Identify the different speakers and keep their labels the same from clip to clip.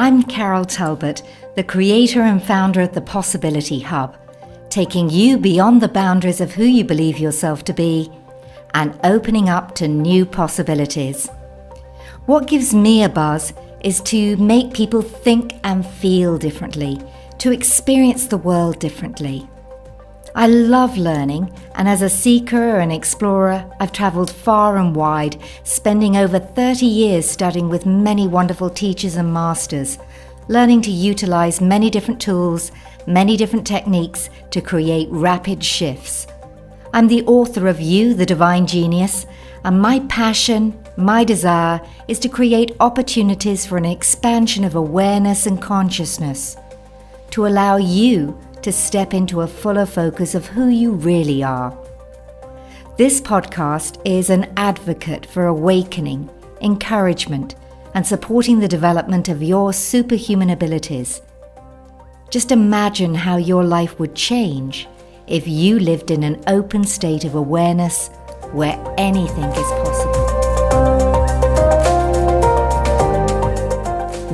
Speaker 1: I'm Carol Talbot, the creator and founder of the Possibility Hub, taking you beyond the boundaries of who you believe yourself to be and opening up to new possibilities. What gives me a buzz is to make people think and feel differently, to experience the world differently. I love learning, and as a seeker and explorer, I've travelled far and wide, spending over 30 years studying with many wonderful teachers and masters, learning to utilise many different tools, many different techniques to create rapid shifts. I'm the author of You, the Divine Genius, and my passion, my desire, is to create opportunities for an expansion of awareness and consciousness, to allow you to step into a fuller focus of who you really are. This podcast is an advocate for awakening, encouragement, and supporting the development of your superhuman abilities. Just imagine how your life would change if you lived in an open state of awareness where anything is possible.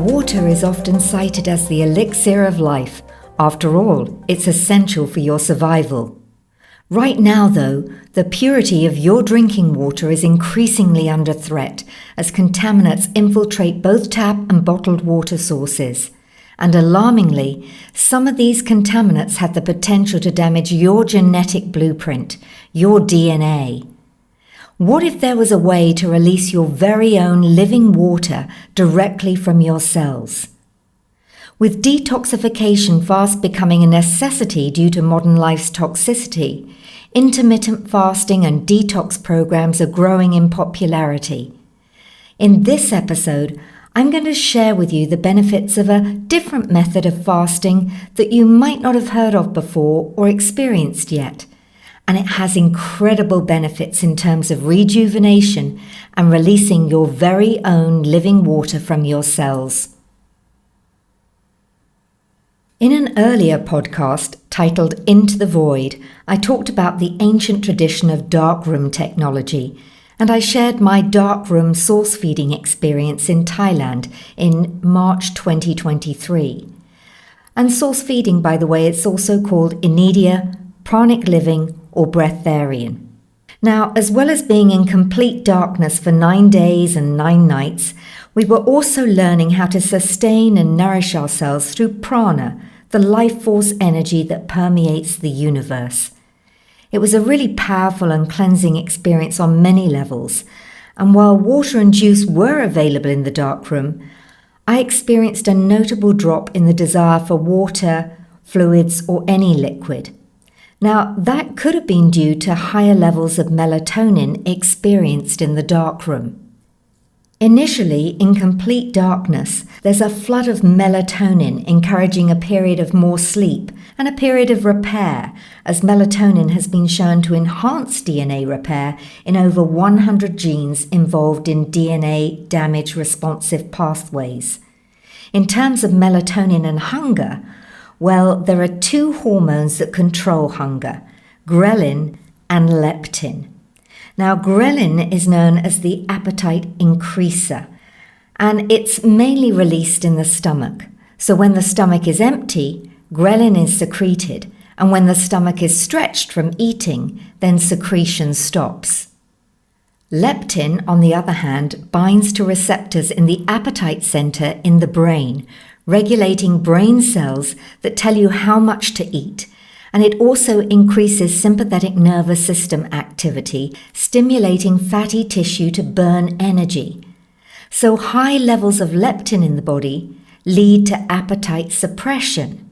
Speaker 1: Water is often cited as the elixir of life. After all, it's essential for your survival. Right now, though, the purity of your drinking water is increasingly under threat as contaminants infiltrate both tap and bottled water sources. And alarmingly, some of these contaminants have the potential to damage your genetic blueprint, your DNA. What if there was a way to release your very own living water directly from your cells? With detoxification fast becoming a necessity due to modern life's toxicity, intermittent fasting and detox programs are growing in popularity. In this episode, I'm going to share with you the benefits of a different method of fasting that you might not have heard of before or experienced yet. And it has incredible benefits in terms of rejuvenation and releasing your very own living water from your cells. In an earlier podcast titled Into the Void, I talked about the ancient tradition of darkroom technology, and I shared my darkroom source feeding experience in Thailand in March 2023. And source feeding, by the way, it's also called Inedia, pranic living, or breatharian. Now, as well as being in complete darkness for 9 days and 9 nights, we were also learning how to sustain and nourish ourselves through prana, the life force energy that permeates the universe. It was a really powerful and cleansing experience on many levels, and while water and juice were available in the darkroom, I experienced a notable drop in the desire for water, fluids, or any liquid. Now, that could have been due to higher levels of melatonin experienced in the darkroom. Initially, in complete darkness, there's a flood of melatonin encouraging a period of more sleep and a period of repair, as melatonin has been shown to enhance DNA repair in over 100 genes involved in DNA damage responsive pathways. In terms of melatonin and hunger, well, there are 2 hormones that control hunger, ghrelin and leptin. Now, ghrelin is known as the appetite increaser, and it's mainly released in the stomach. So when the stomach is empty, ghrelin is secreted, and when the stomach is stretched from eating, then secretion stops. Leptin, on the other hand, binds to receptors in the appetite center in the brain, regulating brain cells that tell you how much to eat. And it also increases sympathetic nervous system activity, stimulating fatty tissue to burn energy. So high levels of leptin in the body lead to appetite suppression.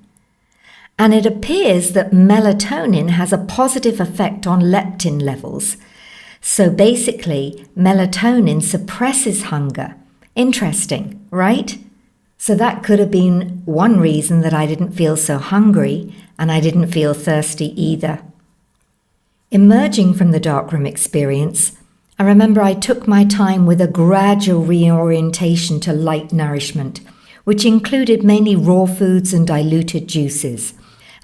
Speaker 1: And it appears that melatonin has a positive effect on leptin levels. So basically, melatonin suppresses hunger. Interesting, right? So that could have been one reason that I didn't feel so hungry, and I didn't feel thirsty either. Emerging from the darkroom experience, I remember I took my time with a gradual reorientation to light nourishment, which included mainly raw foods and diluted juices.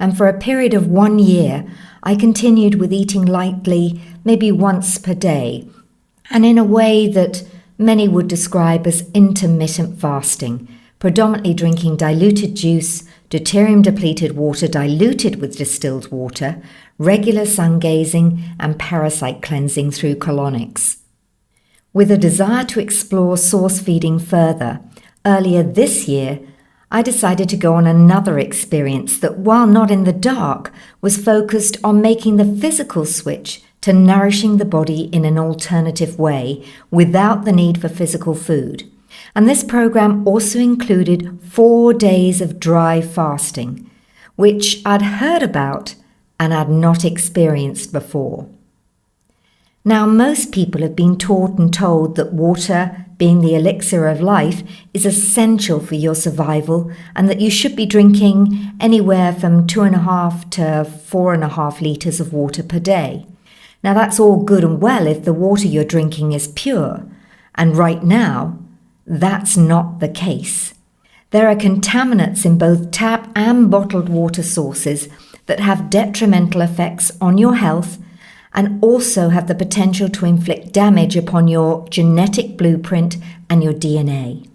Speaker 1: And for a period of 1 year, I continued with eating lightly, maybe once per day, and in a way that many would describe as intermittent fasting, predominantly drinking diluted juice, deuterium-depleted water diluted with distilled water, regular sun gazing, and parasite cleansing through colonics. With a desire to explore source feeding further, earlier this year, I decided to go on another experience that, while not in the dark, was focused on making the physical switch to nourishing the body in an alternative way without the need for physical food. And this program also included 4 days of dry fasting, which I'd heard about and I'd not experienced before. Now, most people have been taught and told that water, being the elixir of life, is essential for your survival and that you should be drinking anywhere from 2.5 to 4.5 litres of water per day. Now, that's all good and well if the water you're drinking is pure, and right now, that's not the case. There are contaminants in both tap and bottled water sources that have detrimental effects on your health and also have the potential to inflict damage upon your genetic blueprint and your DNA.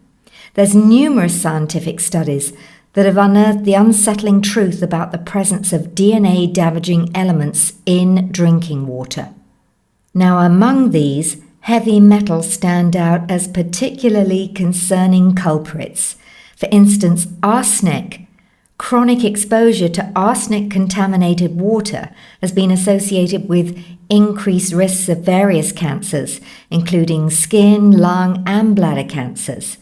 Speaker 1: There's numerous scientific studies that have unearthed the unsettling truth about the presence of DNA-damaging elements in drinking water. Now, among these, heavy metals stand out as particularly concerning culprits. For instance, arsenic. Chronic exposure to arsenic-contaminated water has been associated with increased risks of various cancers, including skin, lung, and bladder cancers.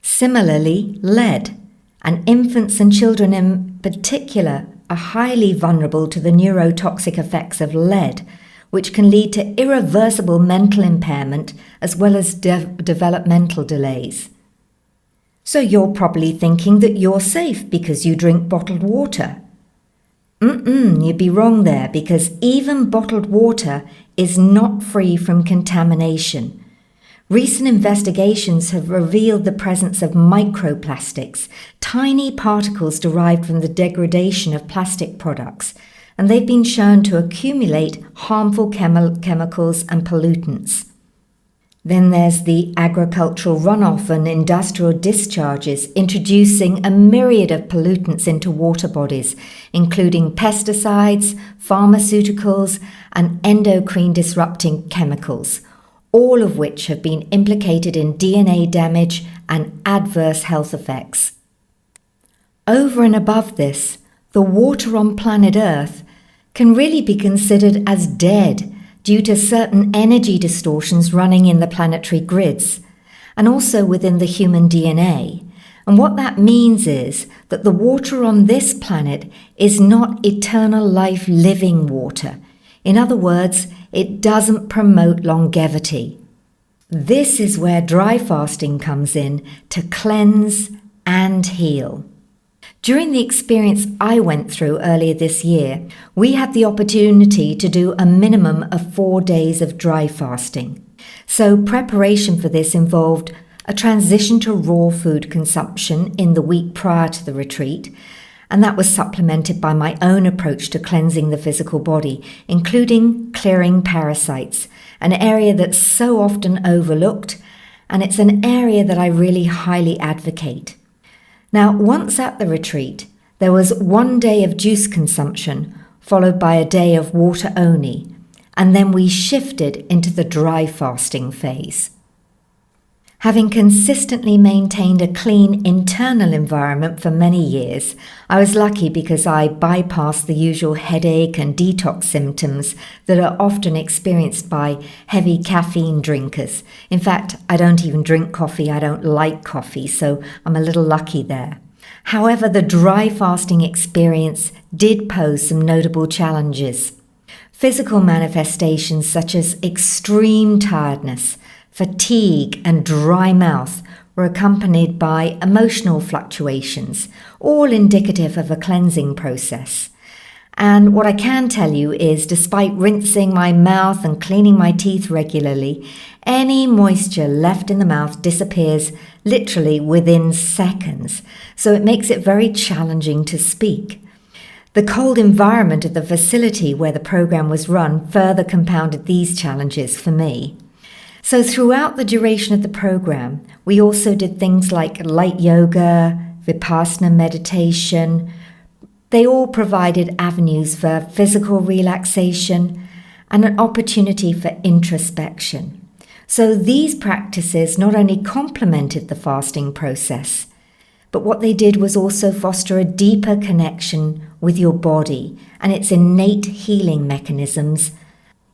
Speaker 1: Similarly, lead, and infants and children in particular are highly vulnerable to the neurotoxic effects of lead, which can lead to irreversible mental impairment as well as developmental delays. So you're probably thinking that you're safe because you drink bottled water. You'd be wrong there, because even bottled water is not free from contamination. Recent investigations have revealed the presence of microplastics, tiny particles derived from the degradation of plastic products, and they've been shown to accumulate harmful chemicals and pollutants. Then there's the agricultural runoff and industrial discharges, introducing a myriad of pollutants into water bodies, including pesticides, pharmaceuticals, and endocrine disrupting chemicals, all of which have been implicated in DNA damage and adverse health effects. Over and above this, the water on planet Earth can really be considered as dead due to certain energy distortions running in the planetary grids and also within the human DNA. And what that means is that the water on this planet is not eternal life living water. In other words, it doesn't promote longevity. This is where dry fasting comes in to cleanse and heal. During the experience I went through earlier this year, we had the opportunity to do a minimum of 4 days of dry fasting. So preparation for this involved a transition to raw food consumption in the week prior to the retreat, and that was supplemented by my own approach to cleansing the physical body, including clearing parasites, an area that's so often overlooked, and it's an area that I really highly advocate. Now, once at the retreat, there was 1 day of juice consumption, followed by a day of water only, and then we shifted into the dry fasting phase. Having consistently maintained a clean internal environment for many years, I was lucky because I bypassed the usual headache and detox symptoms that are often experienced by heavy caffeine drinkers. In fact, I don't even drink coffee. I don't like coffee, so I'm a little lucky there. However, the dry fasting experience did pose some notable challenges. Physical manifestations such as extreme tiredness, fatigue, and dry mouth were accompanied by emotional fluctuations, all indicative of a cleansing process. And what I can tell you is, despite rinsing my mouth and cleaning my teeth regularly, any moisture left in the mouth disappears literally within seconds, so it makes it very challenging to speak. The cold environment of the facility where the program was run further compounded these challenges for me. So throughout the duration of the program, we also did things like light yoga, vipassana meditation. They all provided avenues for physical relaxation and an opportunity for introspection. So these practices not only complemented the fasting process, but what they did was also foster a deeper connection with your body and its innate healing mechanisms.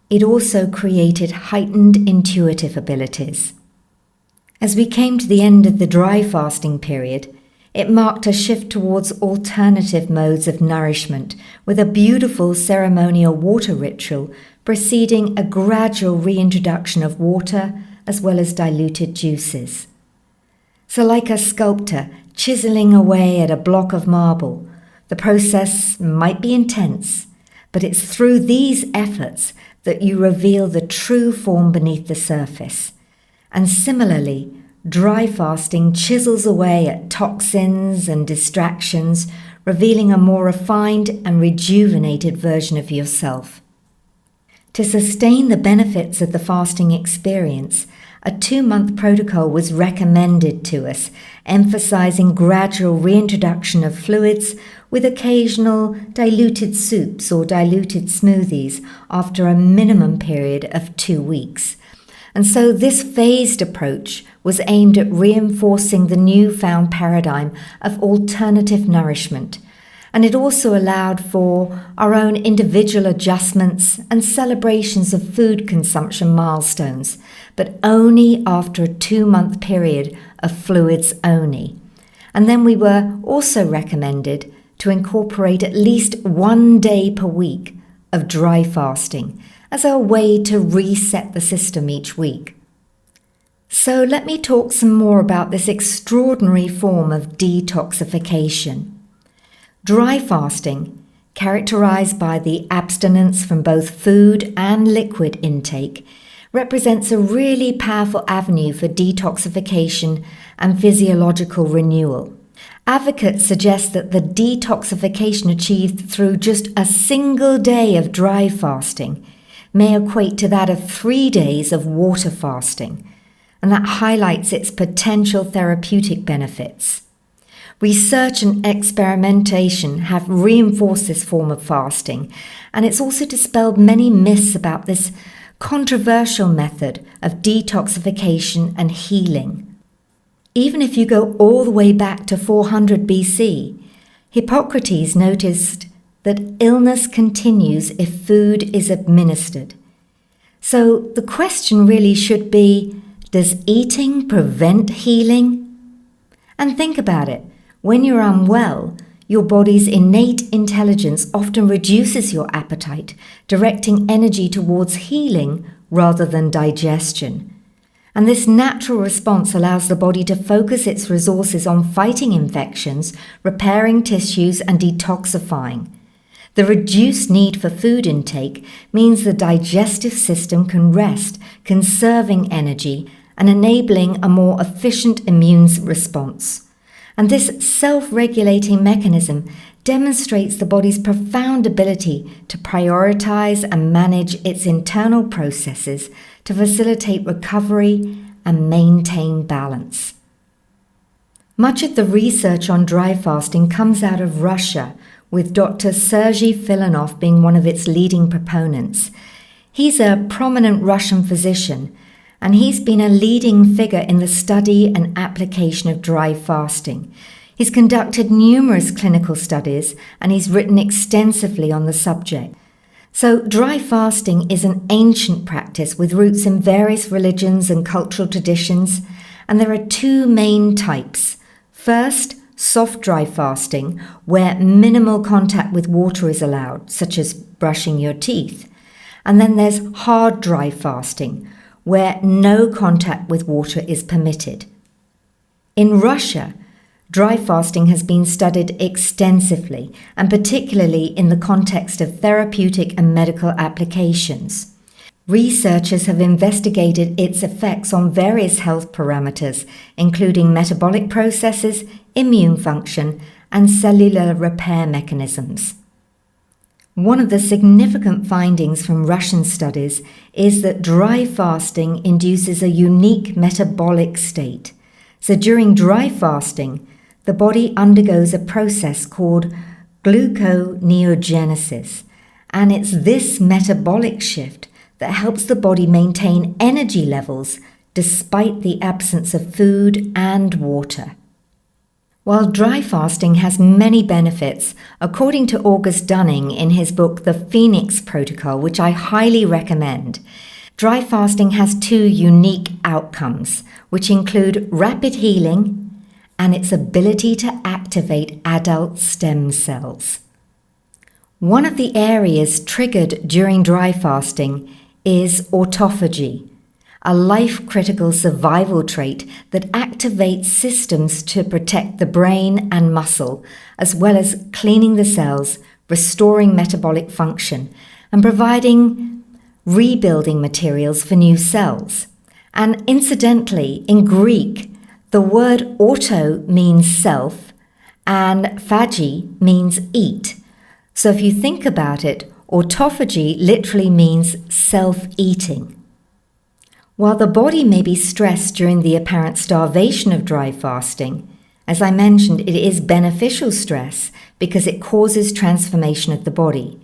Speaker 1: It also created heightened intuitive abilities. As we came to the end of the dry fasting period, it marked a shift towards alternative modes of nourishment with a beautiful ceremonial water ritual preceding a gradual reintroduction of water as well as diluted juices. So like a sculptor chiseling away at a block of marble, the process might be intense, but it's through these efforts that you reveal the true form beneath the surface. And similarly, dry fasting chisels away at toxins and distractions, revealing a more refined and rejuvenated version of yourself. To sustain the benefits of the fasting experience, a 2-month protocol was recommended to us, emphasizing gradual reintroduction of fluids with occasional diluted soups or diluted smoothies after a minimum period of 2 weeks. And so this phased approach was aimed at reinforcing the newfound paradigm of alternative nourishment. And it also allowed for our own individual adjustments and celebrations of food consumption milestones, but only after a 2-month period of fluids only. And then we were also recommended to incorporate at least 1 day per week of dry fasting as a way to reset the system each week. So let me talk some more about this extraordinary form of detoxification. Dry fasting, characterized by the abstinence from both food and liquid intake, represents a really powerful avenue for detoxification and physiological renewal. Advocates suggest that the detoxification achieved through just a single day of dry fasting may equate to that of 3 days of water fasting, and that highlights its potential therapeutic benefits. Research and experimentation have reinforced this form of fasting, and it's also dispelled many myths about this controversial method of detoxification and healing. Even if you go all the way back to 400 BC, Hippocrates noticed that illness continues if food is administered. So the question really should be, does eating prevent healing? And think about it. When you're unwell, your body's innate intelligence often reduces your appetite, directing energy towards healing rather than digestion. And this natural response allows the body to focus its resources on fighting infections, repairing tissues, and detoxifying. The reduced need for food intake means the digestive system can rest, conserving energy and enabling a more efficient immune response. And this self-regulating mechanism demonstrates the body's profound ability to prioritize and manage its internal processes to facilitate recovery and maintain balance. Much of the research on dry fasting comes out of Russia, with Dr. Sergei Filanov being one of its leading proponents. He's a prominent Russian physician, and he's been a leading figure in the study and application of dry fasting. He's conducted numerous clinical studies, and he's written extensively on the subject. So dry fasting is an ancient practice with roots in various religions and cultural traditions, and there are 2 main types. First, soft dry fasting, where minimal contact with water is allowed, such as brushing your teeth. And then there's hard dry fasting, where no contact with water is permitted. In Russia, dry fasting has been studied extensively, and particularly in the context of therapeutic and medical applications. Researchers have investigated its effects on various health parameters, including metabolic processes, immune function, and cellular repair mechanisms. One of the significant findings from Russian studies is that dry fasting induces a unique metabolic state. So during dry fasting, the body undergoes a process called gluconeogenesis, and it's this metabolic shift that helps the body maintain energy levels despite the absence of food and water. While dry fasting has many benefits, according to August Dunning in his book The Phoenix Protocol, which I highly recommend, dry fasting has two unique outcomes, which include rapid healing and its ability to activate adult stem cells. One of the areas triggered during dry fasting is autophagy, a life-critical survival trait that activates systems to protect the brain and muscle, as well as cleaning the cells, restoring metabolic function, and providing rebuilding materials for new cells. And incidentally, in Greek, the word auto means self and phagi means eat. So if you think about it, autophagy literally means self-eating. While the body may be stressed during the apparent starvation of dry fasting, as I mentioned, it is beneficial stress because it causes transformation of the body.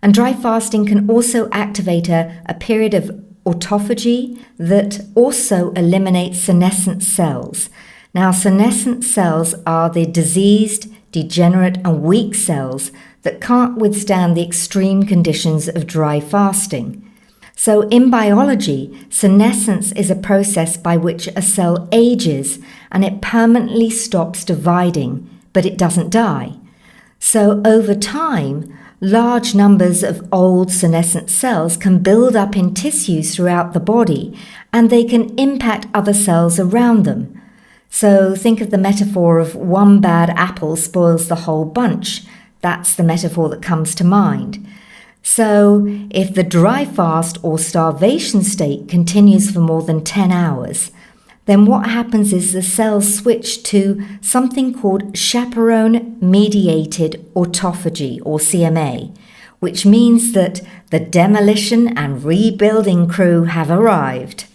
Speaker 1: And dry fasting can also activate a period of autophagy that also eliminates senescent cells. Now, senescent cells are the diseased, degenerate, and weak cells that can't withstand the extreme conditions of dry fasting. So in biology, senescence is a process by which a cell ages and it permanently stops dividing, but it doesn't die. So over time, large numbers of old senescent cells can build up in tissues throughout the body, and they can impact other cells around them. So think of the metaphor of one bad apple spoils the whole bunch. That's the metaphor that comes to mind. So if the dry fast or starvation state continues for more than 10 hours, then what happens is the cells switch to something called chaperone-mediated autophagy, or CMA, which means that the demolition and rebuilding crew have arrived.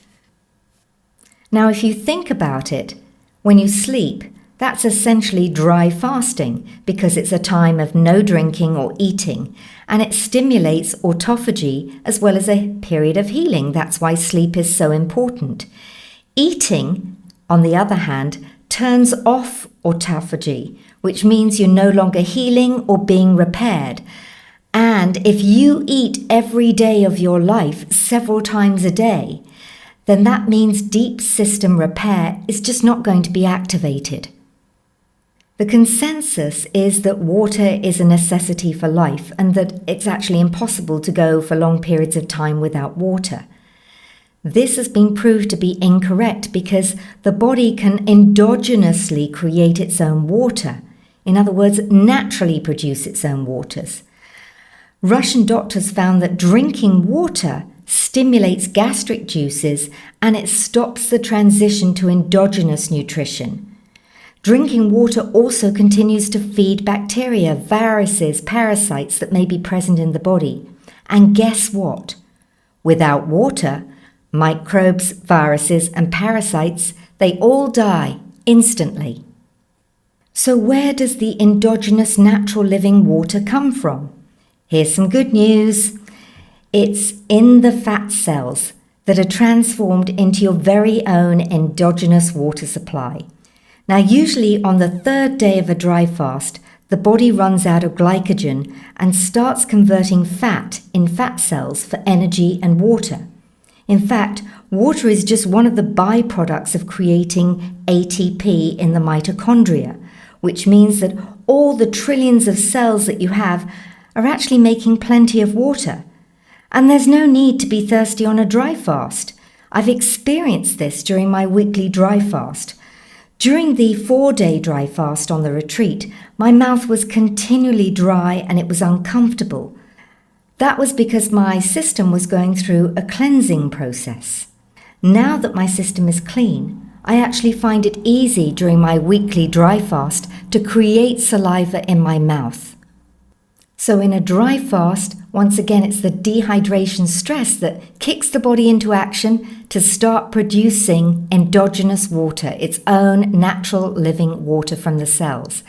Speaker 1: Now, if you think about it, when you sleep, that's essentially dry fasting because it's a time of no drinking or eating, and it stimulates autophagy as well as a period of healing. That's why sleep is so important. Eating, on the other hand, turns off autophagy, which means you're no longer healing or being repaired. And if you eat every day of your life several times a day, then that means deep system repair is just not going to be activated. The consensus is that water is a necessity for life and that it's actually impossible to go for long periods of time without water. This has been proved to be incorrect because the body can endogenously create its own water. In other words, naturally produce its own waters. Russian doctors found that drinking water stimulates gastric juices and it stops the transition to endogenous nutrition. Drinking water also continues to feed bacteria, viruses, parasites that may be present in the body. And guess what? Without water, microbes, viruses, and parasites, they all die instantly. So where does the endogenous natural living water come from? Here's some good news. It's in the fat cells that are transformed into your very own endogenous water supply. Now, usually on the third day of a dry fast, the body runs out of glycogen and starts converting fat in fat cells for energy and water. In fact, water is just one of the byproducts of creating ATP in the mitochondria, which means that all the trillions of cells that you have are actually making plenty of water. And there's no need to be thirsty on a dry fast. I've experienced this during my weekly dry fast. During the 4-day dry fast on the retreat, my mouth was continually dry and it was uncomfortable. That was because my system was going through a cleansing process. Now that my system is clean, I actually find it easy during my weekly dry fast to create saliva in my mouth. So in a dry fast, once again, it's the dehydration stress that kicks the body into action to start producing endogenous water, its own natural living water from the cells.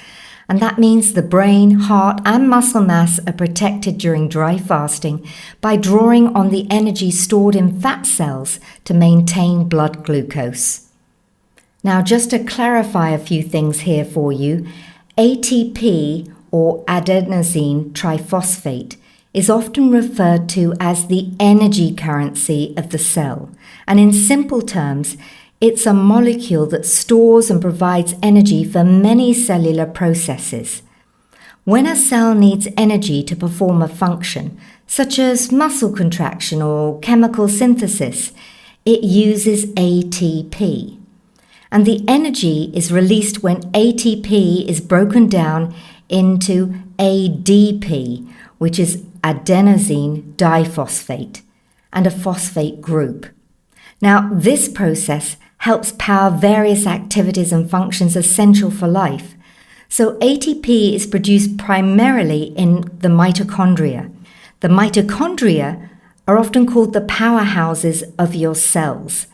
Speaker 1: And that means the brain, heart, and muscle mass are protected during dry fasting by drawing on the energy stored in fat cells to maintain blood glucose. Now, just to clarify a few things here for you, ATP, or adenosine triphosphate, is often referred to as the energy currency of the cell. And in simple terms, it's a molecule that stores and provides energy for many cellular processes. When a cell needs energy to perform a function, such as muscle contraction or chemical synthesis, it uses ATP. And the energy is released when ATP is broken down into ADP, which is adenosine diphosphate, and a phosphate group. Now, this process helps power various activities and functions essential for life. So ATP is produced primarily in the mitochondria. The mitochondria are often called the powerhouses of your cells.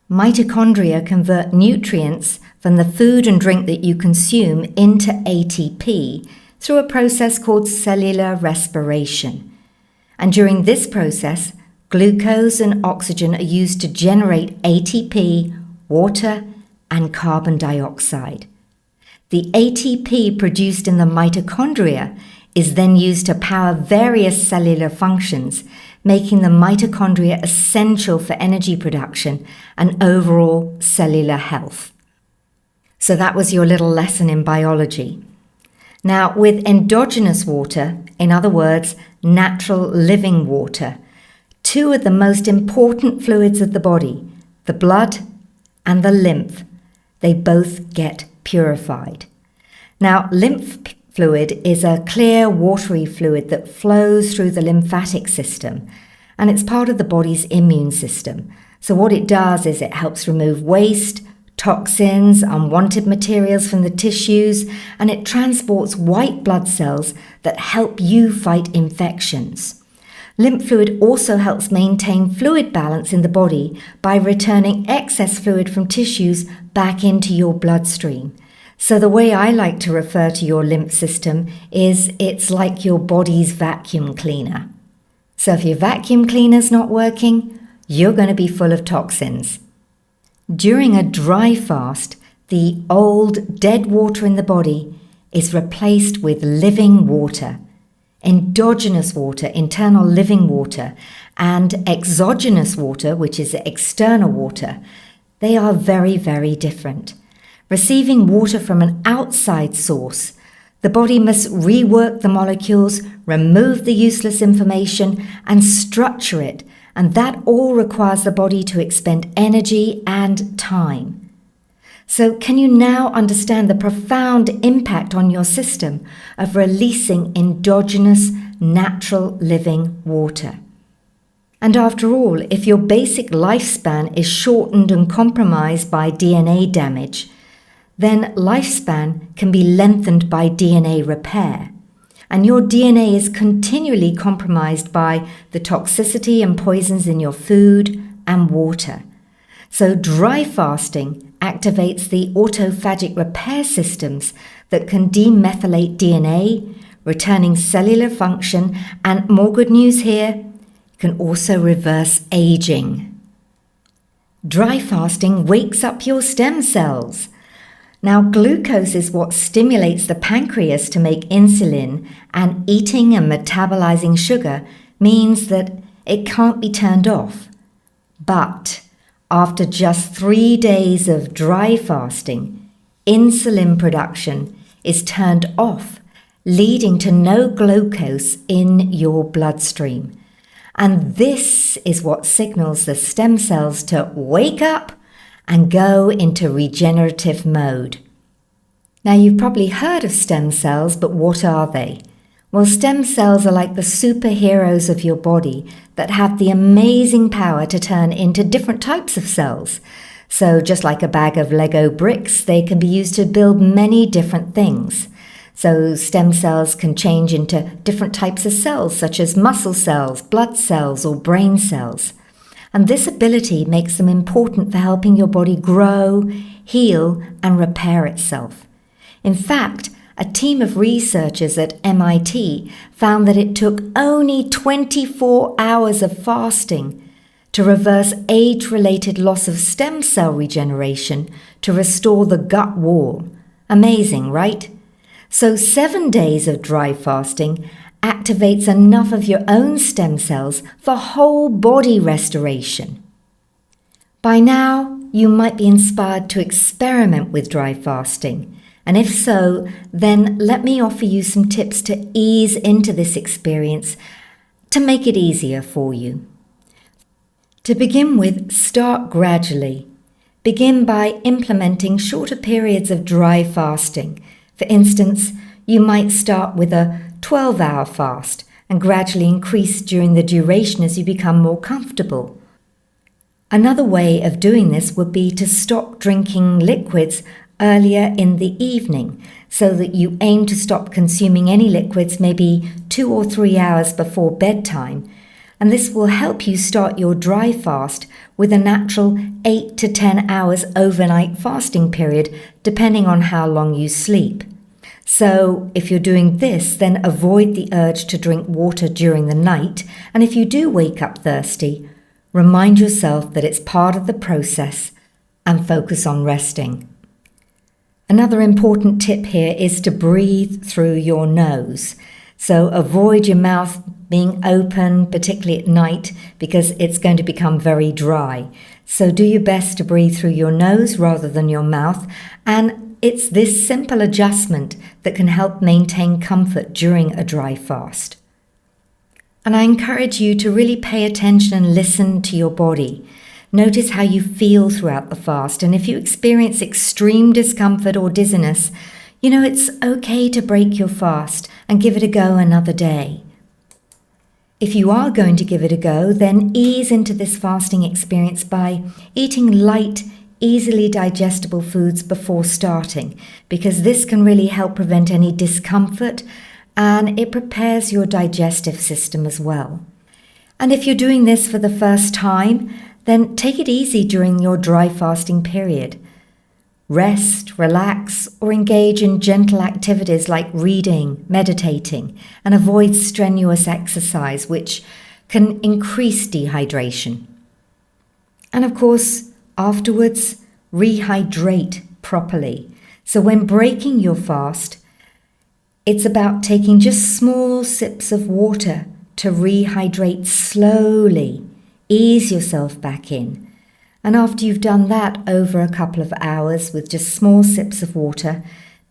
Speaker 1: Mitochondria convert nutrients from the food and drink that you consume into ATP through a process called cellular respiration. And during this process, glucose and oxygen are used to generate ATP, water, and carbon dioxide. The ATP produced in the mitochondria is then used to power various cellular functions, making the mitochondria essential for energy production and overall cellular health. So that was your little lesson in biology. Now, with endogenous water, in other words, natural living water, two of the most important fluids of the body, the blood and the lymph, they both get purified. Now, lymph fluid is a clear, watery fluid that flows through the lymphatic system, and it's part of the body's immune system. So what it does is it helps remove waste, toxins, unwanted materials from the tissues, and it transports white blood cells that help you fight infections. Lymph fluid also helps maintain fluid balance in the body by returning excess fluid from tissues back into your bloodstream. So the way I like to refer to your lymph system is it's like your body's vacuum cleaner. So if your vacuum cleaner's not working, you're going to be full of toxins. During a dry fast, the old dead water in the body is replaced with living water. Endogenous water, internal living water, and exogenous water, which is external water, they are very, very different. Receiving water from an outside source, the body must rework the molecules, remove the useless information, and structure it, and that all requires the body to expend energy and time. So can you now understand the profound impact on your system of releasing endogenous, natural living water? And after all, if your basic lifespan is shortened and compromised by DNA damage, then lifespan can be lengthened by DNA repair. And your DNA is continually compromised by the toxicity and poisons in your food and water. So dry fasting activates the autophagic repair systems that can demethylate DNA, returning cellular function, and more good news here, can also reverse aging. Dry fasting wakes up your stem cells. Now, glucose is what stimulates the pancreas to make insulin, and eating and metabolizing sugar means that it can't be turned off. But after just 3 days of dry fasting, insulin production is turned off, leading to no glucose in your bloodstream. And this is what signals the stem cells to wake up and go into regenerative mode. Now, you've probably heard of stem cells, but what are they? Well, stem cells are like the superheroes of your body that have the amazing power to turn into different types of cells. So just like a bag of Lego bricks, they can be used to build many different things. So stem cells can change into different types of cells, such as muscle cells, blood cells, or brain cells. And this ability makes them important for helping your body grow, heal, and repair itself. In fact, a team of researchers at MIT found that it took only 24 hours of fasting to reverse age-related loss of stem cell regeneration to restore the gut wall. Amazing, right? So 7 days of dry fasting activates enough of your own stem cells for whole body restoration. By now, you might be inspired to experiment with dry fasting. And if so, then let me offer you some tips to ease into this experience to make it easier for you. To begin with, start gradually. Begin by implementing shorter periods of dry fasting. For instance, you might start with a 12-hour fast and gradually increase during the duration as you become more comfortable. Another way of doing this would be to stop drinking liquids earlier in the evening, so that you aim to stop consuming any liquids maybe 2 or 3 hours before bedtime. And this will help you start your dry fast with a natural 8 to 10 hours overnight fasting period, depending on how long you sleep. So if you're doing this, then avoid the urge to drink water during the night. And if you do wake up thirsty, remind yourself that it's part of the process and focus on resting. Another important tip here is to breathe through your nose. So avoid your mouth being open, particularly at night, because it's going to become very dry. So do your best to breathe through your nose rather than your mouth. And it's this simple adjustment that can help maintain comfort during a dry fast. And I encourage you to really pay attention and listen to your body. Notice how you feel throughout the fast, and if you experience extreme discomfort or dizziness, it's okay to break your fast and give it a go another day. If you are going to give it a go, then ease into this fasting experience by eating light, easily digestible foods before starting, because this can really help prevent any discomfort and it prepares your digestive system as well. And if you're doing this for the first time, then take it easy during your dry fasting period. Rest, relax, or engage in gentle activities like reading, meditating, and avoid strenuous exercise, which can increase dehydration. And of course, afterwards, rehydrate properly. So when breaking your fast, it's about taking just small sips of water to rehydrate slowly. Ease yourself back in. And after you've done that over a couple of hours with just small sips of water,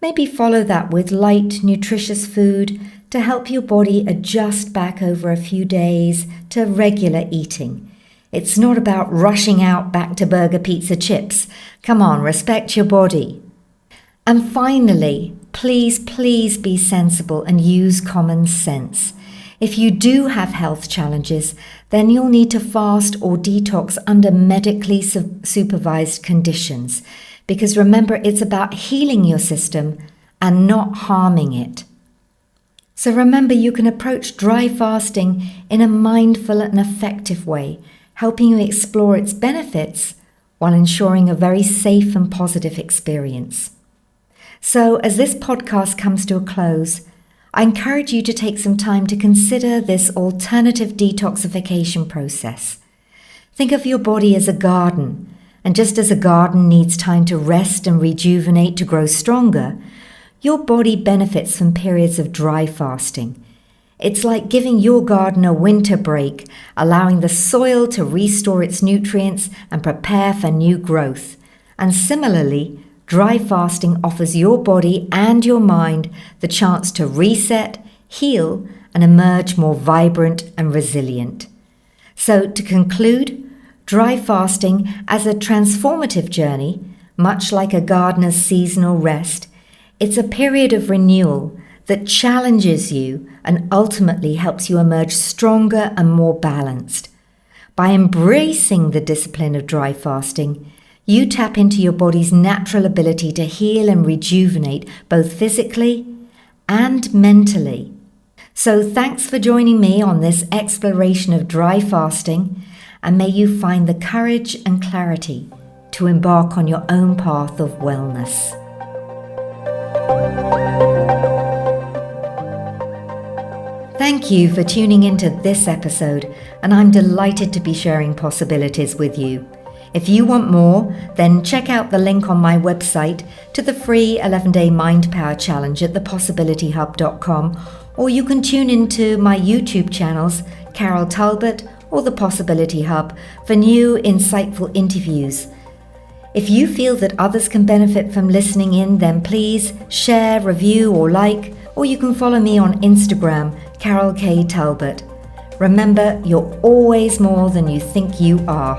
Speaker 1: maybe follow that with light, nutritious food to help your body adjust back over a few days to regular eating. It's not about rushing out back to burger, pizza, chips. Come on, respect your body. And finally, please be sensible and use common sense. If you do have health challenges, then you'll need to fast or detox under medically supervised conditions. Because remember, it's about healing your system and not harming it. So remember, you can approach dry fasting in a mindful and effective way, helping you explore its benefits while ensuring a very safe and positive experience. So as this podcast comes to a close, I encourage you to take some time to consider this alternative detoxification process. Think of your body as a garden, and just as a garden needs time to rest and rejuvenate to grow stronger, your body benefits from periods of dry fasting. It's like giving your garden a winter break, allowing the soil to restore its nutrients and prepare for new growth. And similarly, dry fasting offers your body and your mind the chance to reset, heal, and emerge more vibrant and resilient. So to conclude, dry fasting as a transformative journey, much like a gardener's seasonal rest, it's a period of renewal that challenges you and ultimately helps you emerge stronger and more balanced. By embracing the discipline of dry fasting, you tap into your body's natural ability to heal and rejuvenate both physically and mentally. So thanks for joining me on this exploration of dry fasting, and may you find the courage and clarity to embark on your own path of wellness. Thank you for tuning into this episode, and I'm delighted to be sharing possibilities with you. If you want more, then check out the link on my website to the free 11-day Mind Power Challenge at thepossibilityhub.com, or you can tune into my YouTube channels, Carol Talbot or The Possibility Hub, for new insightful interviews. If you feel that others can benefit from listening in, then please share, review or like, or you can follow me on Instagram, Carol K. Talbot. Remember, you're always more than you think you are.